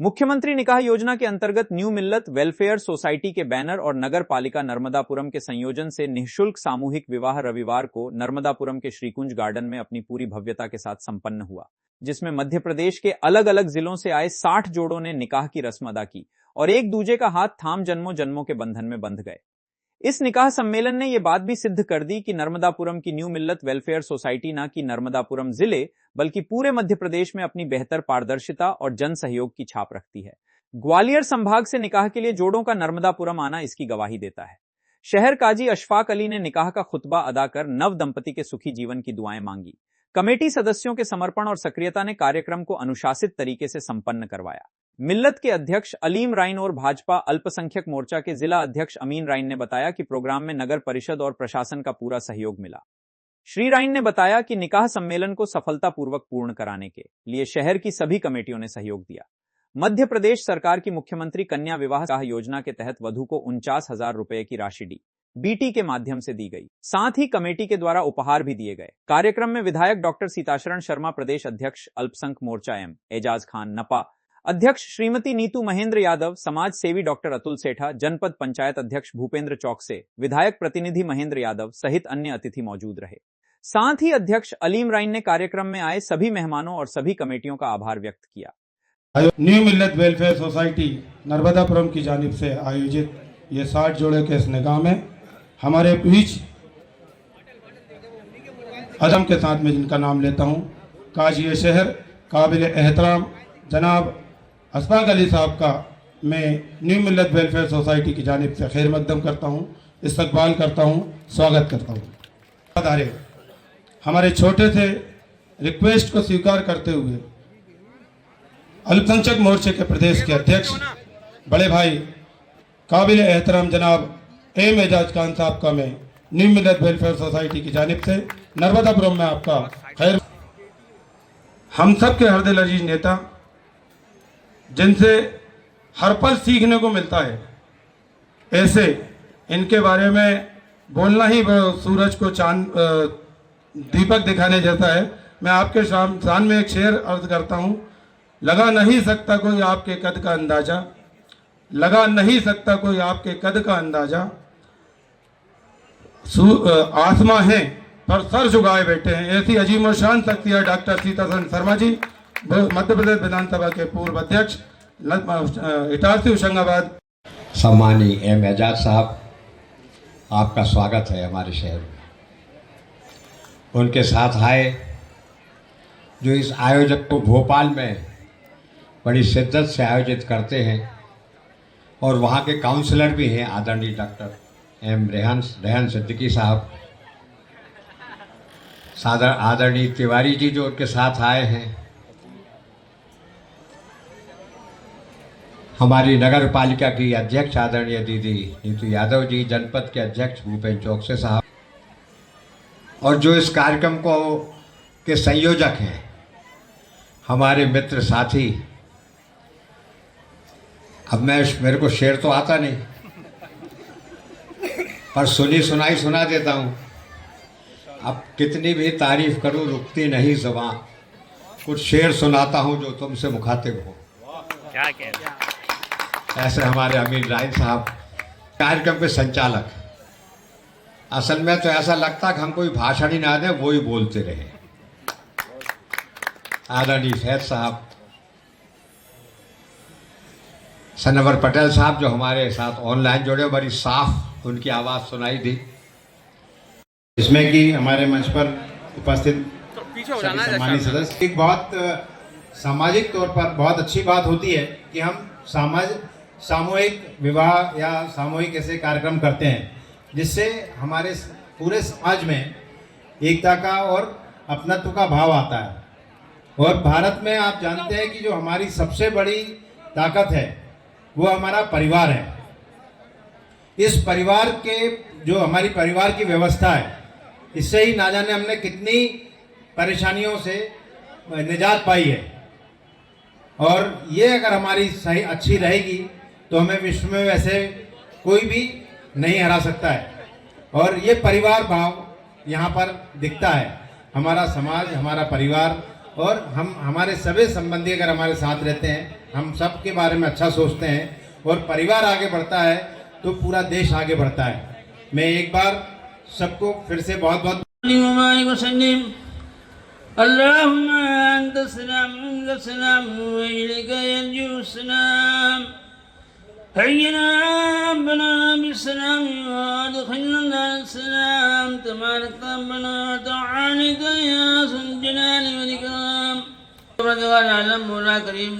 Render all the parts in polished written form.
मुख्यमंत्री निकाह योजना के अंतर्गत न्यू मिल्लत वेलफेयर सोसाइटी के बैनर और नगर पालिका नर्मदापुरम के संयोजन से निःशुल्क सामूहिक विवाह रविवार को नर्मदापुरम के श्रीकुंज गार्डन में अपनी पूरी भव्यता के साथ संपन्न हुआ, जिसमें मध्य प्रदेश के अलग अलग जिलों से आए 60 जोड़ों ने निकाह की रस्म अदा की और एक दूजे का हाथ थाम जन्मों जन्मों के बंधन में बंध गए। इस निकाह सम्मेलन ने यह बात भी सिद्ध कर दी कि नर्मदापुरम की न्यू मिल्लत वेलफेयर सोसाइटी न कि नर्मदापुरम जिले बल्कि पूरे मध्य प्रदेश में अपनी बेहतर पारदर्शिता और जन सहयोग की छाप रखती है। ग्वालियर संभाग से निकाह के लिए जोड़ों का नर्मदापुरम आना इसकी गवाही देता है। शहर काजी अशफाक अली ने निकाह का खुतबा अदा कर नव दंपति के सुखी जीवन की दुआएं मांगी। कमेटी सदस्यों के समर्पण और सक्रियता ने कार्यक्रम को अनुशासित तरीके से संपन्न करवाया। मिल्लत के अध्यक्ष अलीम राइन और भाजपा अल्पसंख्यक मोर्चा के जिला अध्यक्ष अमीन राइन ने बताया कि प्रोग्राम में नगर परिषद और प्रशासन का पूरा सहयोग मिला। श्री राइन ने बताया कि निकाह सम्मेलन को सफलतापूर्वक पूर्ण कराने के लिए शहर की सभी कमेटियों ने सहयोग दिया। मध्य प्रदेश सरकार की मुख्यमंत्री कन्या विवाह योजना के तहत वधू को 49,000 रुपए की राशि बीटी के माध्यम से दी गई। साथ ही कमेटी के द्वारा उपहार भी दिए गए। कार्यक्रम में विधायक डॉक्टर सीताशरण शर्मा, प्रदेश अध्यक्ष अल्पसंख्यक मोर्चा एजाज खान नपा, अध्यक्ष श्रीमती नीतू महेंद्र यादव, समाज सेवी डॉक्टर अतुल सेठा, जनपद पंचायत अध्यक्ष भूपेंद्र चौकसे, विधायक प्रतिनिधि महेंद्र यादव सहित अन्य अतिथि मौजूद रहे। साथ ही अध्यक्ष अलीम राइन ने कार्यक्रम में आए सभी मेहमानों और सभी कमेटियों का आभार व्यक्त किया। न्यू मिल्लत वेलफेयर सोसाइटी नर्मदापुरम की जानिब से आयोजित ये 60 जोड़े के इस निकाह में हमारे बीच अदम के साथ में जिनका नाम लेता हूँ, काजी शहर काबिल एहतराम जनाब अशफाक अली साहब का मैं न्यू मिल्लत वेलफेयर सोसाइटी की जानिब से खैर मकदम करता हूँ, इस्तकबाल करता हूँ, स्वागत करता हूँ। हमारे छोटे से रिक्वेस्ट को स्वीकार करते हुए अल्पसंख्यक मोर्चे के प्रदेश के अध्यक्ष बड़े भाई काबिल एहतराम जनाब एजाज खान साहब का मैं न्यू मिल्लत वेलफेयर सोसाइटी की जानिब से नर्मदापुरम में आपका खैर। हम सब के हृदय लजीज नेता जिनसे हर पल सीखने को मिलता है, ऐसे इनके बारे में बोलना ही सूरज को चांद दीपक दिखाने जैसा है। मैं आपके सामने में एक शेर अर्ज करता हूँ। लगा नहीं सकता कोई आपके कद का अंदाजा, लगा नहीं सकता कोई आपके कद का अंदाजा, आसमां है पर सर झुकाए बैठे हैं। ऐसी अजीम और शान शख्सियत डॉक्टर सीताशरण शर्मा जी, मध्य प्रदेश विधानसभा के पूर्व अध्यक्ष, इटारसी होशंगाबाद। सम्मानीय एजाज साहब, आपका स्वागत है हमारे शहर में। उनके साथ आए जो इस आयोजक को भोपाल में बड़ी शिद्दत से आयोजित करते हैं और वहाँ के काउंसलर भी हैं आदरणीय डॉक्टर रेहान सिद्दीकी साहब, आदरणीय तिवारी जी जो उनके साथ आए हैं, हमारी नगर पालिका की अध्यक्ष आदरणीय दीदी नीतू यादव जी, जनपद के अध्यक्ष भूपेंद्र चौकसे साहब, और जो इस कार्यक्रम को के संयोजक हैं हमारे मित्र साथी। अब मेरे को शेर तो आता नहीं पर सुनी सुनाई सुना देता हूँ। अब कितनी भी तारीफ करूँ रुकती नहीं ज़बां, कुछ शेर सुनाता हूँ जो तुमसे मुखातिब हो। क्या कह ऐसे हमारे अमीन राइन साहब कार्यक्रम के संचालक। असल में तो ऐसा लगता कि हम कोई भाषण ही ना दें, वो ही बोलते रहे। आदरणीय फैज साहब, सनवर पटेल साहब जो हमारे साथ ऑनलाइन जुड़े, बड़ी साफ उनकी आवाज़ सुनाई दी। इसमें कि हमारे मंच पर उपस्थित सम्मानित सदस्य, एक बहुत सामाजिक तौर पर बहुत अच्छी बात होती है कि हम सामूहिक विवाह या सामूहिक ऐसे कार्यक्रम करते हैं जिससे हमारे पूरे समाज में एकता का और अपनत्व का भाव आता है। और भारत में आप जानते हैं कि जो हमारी सबसे बड़ी ताकत है वो हमारा परिवार है। इस परिवार के जो हमारी परिवार की व्यवस्था है, इससे ही ना जाने हमने कितनी परेशानियों से निजात पाई है। और ये अगर हमारी सही अच्छी रहेगी तो हमें विश्व में वैसे कोई भी नहीं हरा सकता है। और ये परिवार भाव यहाँ पर दिखता है। हमारा समाज, हमारा परिवार और हम हमारे सभी संबंधी अगर हमारे साथ रहते हैं, हम सब के बारे में अच्छा सोचते हैं और परिवार आगे बढ़ता है तो पूरा देश आगे बढ़ता है। मैं एक बार सबको फिर से बहुत बहुत मौला करीम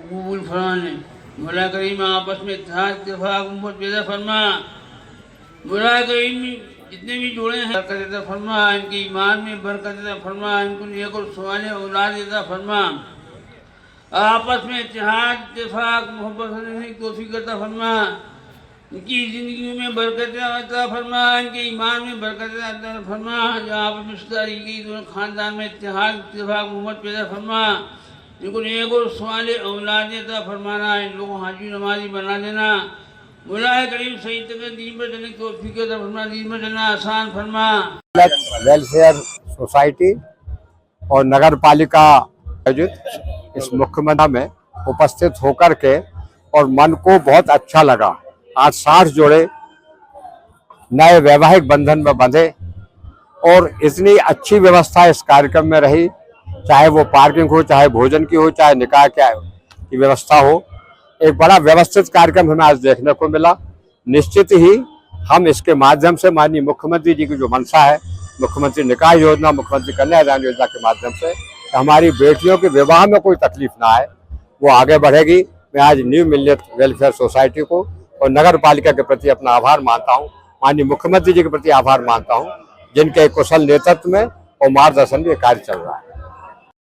कबूल फरमाने, मौला करीम आपस में इत्तेफाक पैदा फरमा, मौला करीम जितने भी जोड़े हैं बरकत अता फरमा, इनके ईमान में बरकत अता फरमा, इनको नेक और स्वालिह औलाद अता फरमा, आपस में इत्तेहाद इत्तेफाक मोहब्बत की तौफीक अता फरमा, इनकी ज़िंदगी में बरकत अता फरमा, इनके ईमान में बरकत अता फरमा, जो आपस में रिश्तेदारी की दोनों खानदान में इत्तेहाद इत्तेफाक मोहब्बत पैदा फरमा, इनको नेक और स्वालिह औलाद अता फरमाना, इन लोगों को हाजी नमाजी बना देना, मौला करीम सही तरह दीन पर चलने की तौफीक अता फरमा, दीन पर चलना आसान फरमा। वेलफेयर सोसाइटी और नगर पालिका आयोजित इस मुख्यमंत्री में उपस्थित होकर के और मन को बहुत अच्छा लगा। आज 60 जोड़े नए वैवाहिक बंधन में बंधे और इतनी अच्छी व्यवस्था इस कार्यक्रम में रही, चाहे वो पार्किंग हो, चाहे भोजन की हो, चाहे निकाह की व्यवस्था हो। एक बड़ा व्यवस्थित कार्यक्रम हमें आज देखने को मिला। निश्चित ही हम इसके माध्यम से माननीय मुख्यमंत्री जी की जो मंशा है, मुख्यमंत्री निकाह योजना, मुख्यमंत्री कन्यादान योजना के माध्यम से हमारी बेटियों के विवाह में कोई तकलीफ ना आए, वो आगे बढ़ेगी। मैं आज न्यू मिल्लत वेलफेयर सोसाइटी को और नगर पालिका के प्रति अपना आभार मानता हूँ, माननीय मुख्यमंत्री जी के प्रति आभार मानता हूँ, जिनके कुशल नेतृत्व में और मार्गदर्शन में कार्य चल रहा है।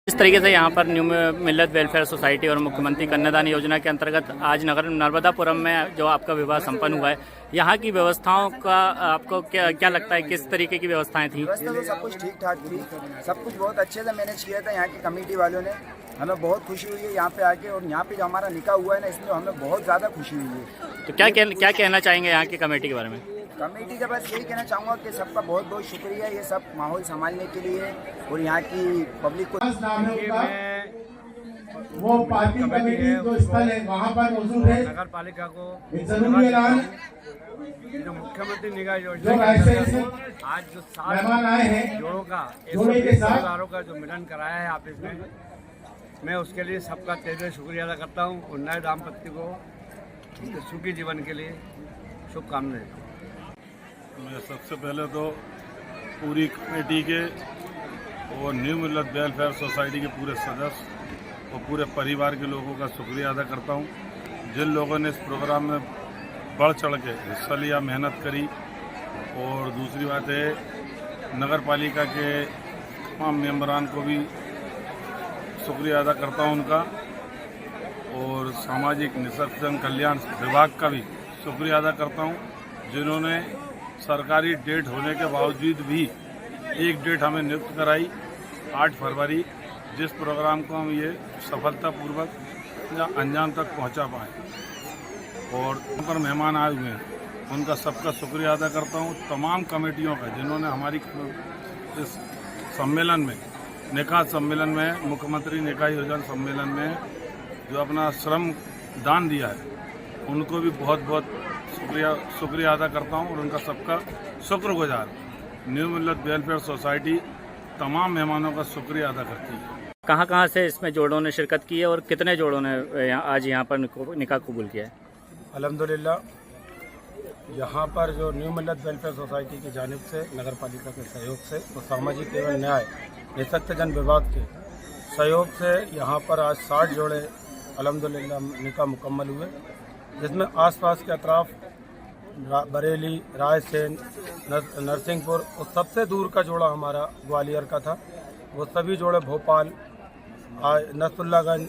इस तरीके से यहाँ पर न्यू मिल्लत वेलफेयर सोसाइटी और मुख्यमंत्री कन्यादान योजना के अंतर्गत आज नर्मदापुरम में जो आपका विवाह संपन्न हुआ है, यहाँ की व्यवस्थाओं का आपको क्या लगता है, किस तरीके की व्यवस्थाएं थी? व्यवस्था तो सब कुछ ठीक ठाक थी, सब कुछ बहुत अच्छे से मैनेज किया था यहाँ की कमेटी वालों ने। हमें बहुत खुशी हुई है यहाँ पे आके, और यहाँ पे जो हमारा निकाह हुआ है ना, इसमें हमें बहुत ज़्यादा खुशी हुई है। तो क्या कहना चाहेंगे यहाँ की कमेटी के बारे में? कमेटी का बस यही कहना चाहूँगा कि सबका बहुत बहुत शुक्रिया, ये सब माहौल संभालने के लिए और यहाँ की पब्लिक को। वो पार्टी कमेटी जो स्थल है वहाँ पर मौजूद है। नगर पालिका को जरूरी ऐलान जो मुख्यमंत्री निगाह जो योजना आज जो 7 मेहमान आए हैं जोड़ों का जोड़े के साथ परिवारों का जो मिलन कराया है ऑफिस में, मैं उसके लिए सबका तहे दिल शुक्रिया अदा करता हूँ और नए दाम्पत्य को उनके सुखी जीवन के लिए शुभकामनाएं। मैं सबसे पहले तो पूरी कमेटी के और न्यू मिल्लत वेलफेयर सोसाइटी के पूरे सदस्य और पूरे परिवार के लोगों का शुक्रिया अदा करता हूं, जिन लोगों ने इस प्रोग्राम में बढ़ चढ़ के हिस्सा लिया, मेहनत करी। और दूसरी बात है, नगर पालिका के तमाम मेंबरान को भी शुक्रिया अदा करता हूं उनका, और सामाजिक निसर्ग कल्याण विभाग का भी शुक्रिया अदा करता हूं, जिन्होंने सरकारी डेट होने के बावजूद भी एक डेट हमें नियुक्त कराई 8 फरवरी, जिस प्रोग्राम को हम ये सफलतापूर्वक अंजाम तक पहुंचा पाए। और उन पर मेहमान आए हुए हैं, उनका सबका शुक्रिया अदा करता हूं। तमाम कमेटियों का जिन्होंने हमारी इस सम्मेलन में, निकाह सम्मेलन में, मुख्यमंत्री निकाह योजना सम्मेलन में जो अपना श्रम दान दिया है, उनको भी बहुत बहुत शुक्रिया अदा करता हूं और उनका सबका शुक्रगुजार। न्यू मिल्लत वेलफेयर सोसाइटी तमाम मेहमानों का शुक्रिया अदा करती है। कहाँ से इसमें जोड़ों ने शिरकत की है और कितने जोड़ों ने आज यहाँ पर निकाह कबूल किया है? अल्हम्दुलिल्लाह, यहाँ पर जो न्यू मिल्लत वेलफेयर सोसाइटी की जानिब से, नगर पालिका के सहयोग से और सामाजिक एवं न्याय निसक्तजन विभाग के सहयोग से यहाँ पर आज 60 जोड़े अल्हम्दुलिल्लाह निकाह मुकम्मल हुए, जिसमें आसपास के अतराफ बरेली, रायसेन, नरसिंहपुर और सबसे दूर का जोड़ा हमारा ग्वालियर का था। वो सभी जोड़े भोपाल, नसरुल्लागंज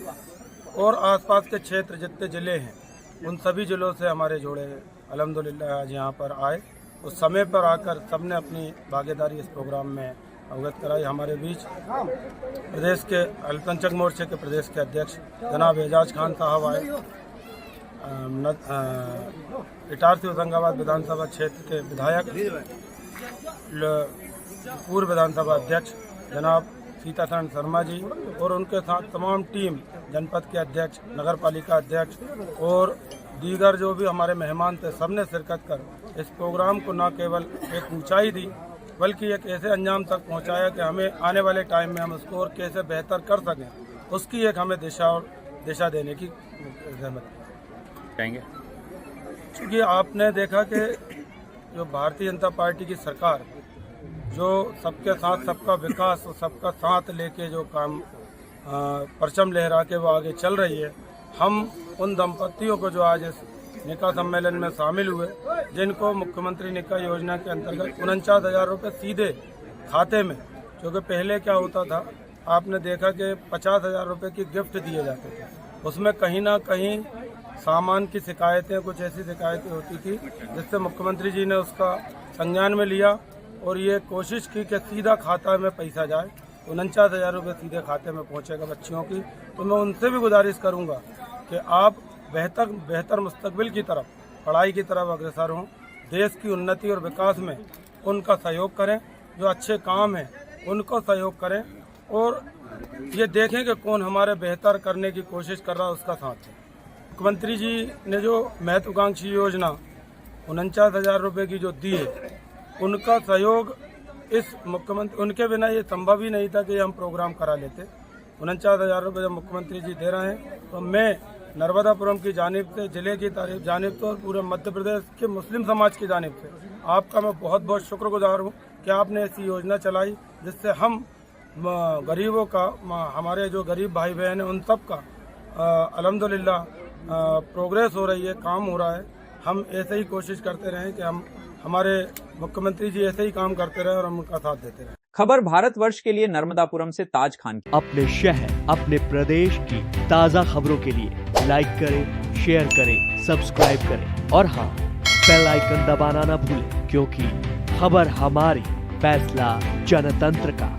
और आसपास के क्षेत्र जितने ज़िले हैं, उन सभी ज़िलों से हमारे जोड़े अल्हम्दुलिल्लाह आज यहाँ पर आए। उस समय पर आकर सबने अपनी भागीदारी इस प्रोग्राम में अवगत कराई। हमारे बीच प्रदेश के अल्पसंख्यक मोर्चे के प्रदेश के अध्यक्ष जनाब एजाज खान साहब आए, इटारसी होशंगाबाद विधानसभा क्षेत्र के विधायक, पूर्व विधानसभा अध्यक्ष जनाब सीतासरण शर्मा जी और उनके साथ तमाम टीम, जनपद के अध्यक्ष, नगर पालिका अध्यक्ष और दीगर जो भी हमारे मेहमान थे, सबने शिरकत कर इस प्रोग्राम को न केवल एक ऊंचाई दी बल्कि एक ऐसे अंजाम तक पहुंचाया कि हमें आने वाले टाइम में हम उसको और कैसे बेहतर कर सकें, उसकी एक हमें दिशा देने की जहमत कहेंगे। क्योंकि आपने देखा कि जो भारतीय जनता पार्टी की सरकार जो सबके साथ सबका विकास और सबका साथ लेके जो काम परचम लहरा के वो आगे चल रही है, हम उन दंपतियों को जो आज इस निकाह सम्मेलन में शामिल हुए, जिनको मुख्यमंत्री निकाह योजना के अंतर्गत 49,000 रुपये सीधे खाते में, क्योंकि पहले क्या होता था, आपने देखा कि 50,000 रुपये की गिफ्ट दिए जाते थे, उसमें कहीं ना कहीं सामान की शिकायतें, कुछ ऐसी शिकायतें होती थी जिससे मुख्यमंत्री जी ने उसका संज्ञान में लिया और ये कोशिश की कि सीधा खाता में पैसा जाए। 49,000 रुपये सीधे खाते में पहुंचेगा बच्चियों की। तो मैं उनसे भी गुजारिश करूंगा कि आप बेहतर मुस्तकबिल की तरफ, पढ़ाई की तरफ अग्रसर हों, देश की उन्नति और विकास में उनका सहयोग करें, जो अच्छे काम हैं उनको सहयोग करें और ये देखें कि कौन हमारे बेहतर करने की कोशिश कर रहा है, उसका साथ दें। मुख्यमंत्री जी ने जो महत्वाकांक्षी योजना 49,000 रुपये की जो दी है, उनका सहयोग इस मुख्यमंत्री, उनके बिना ये संभव ही नहीं था कि हम प्रोग्राम करा लेते। 49,000 रुपये जब मुख्यमंत्री जी दे रहे हैं तो मैं नर्मदापुरम की जानिब से, जिले की जानिब से और पूरे मध्य प्रदेश के मुस्लिम समाज की जानिब से आपका मैं बहुत बहुत शुक्रगुजार हूँ कि आपने ऐसी योजना चलाई जिससे हम गरीबों का, हमारे जो गरीब भाई बहन हैं उन सब का अल्हम्दुलिल्लाह प्रोग्रेस हो रही है, काम हो रहा है। हम ऐसे ही कोशिश करते रहें कि हम, हमारे मुख्यमंत्री जी ऐसे ही काम करते रहे और हम उनका साथ देते रहे। खबर भारतवर्ष के लिए नर्मदापुरम से ताज खान की। अपने शहर, अपने प्रदेश की ताज़ा खबरों के लिए लाइक करें, शेयर करें, सब्सक्राइब करें और हाँ, बेल आइकन दबाना ना भूलें, क्योंकि खबर हमारी, फैसला जनतंत्र का।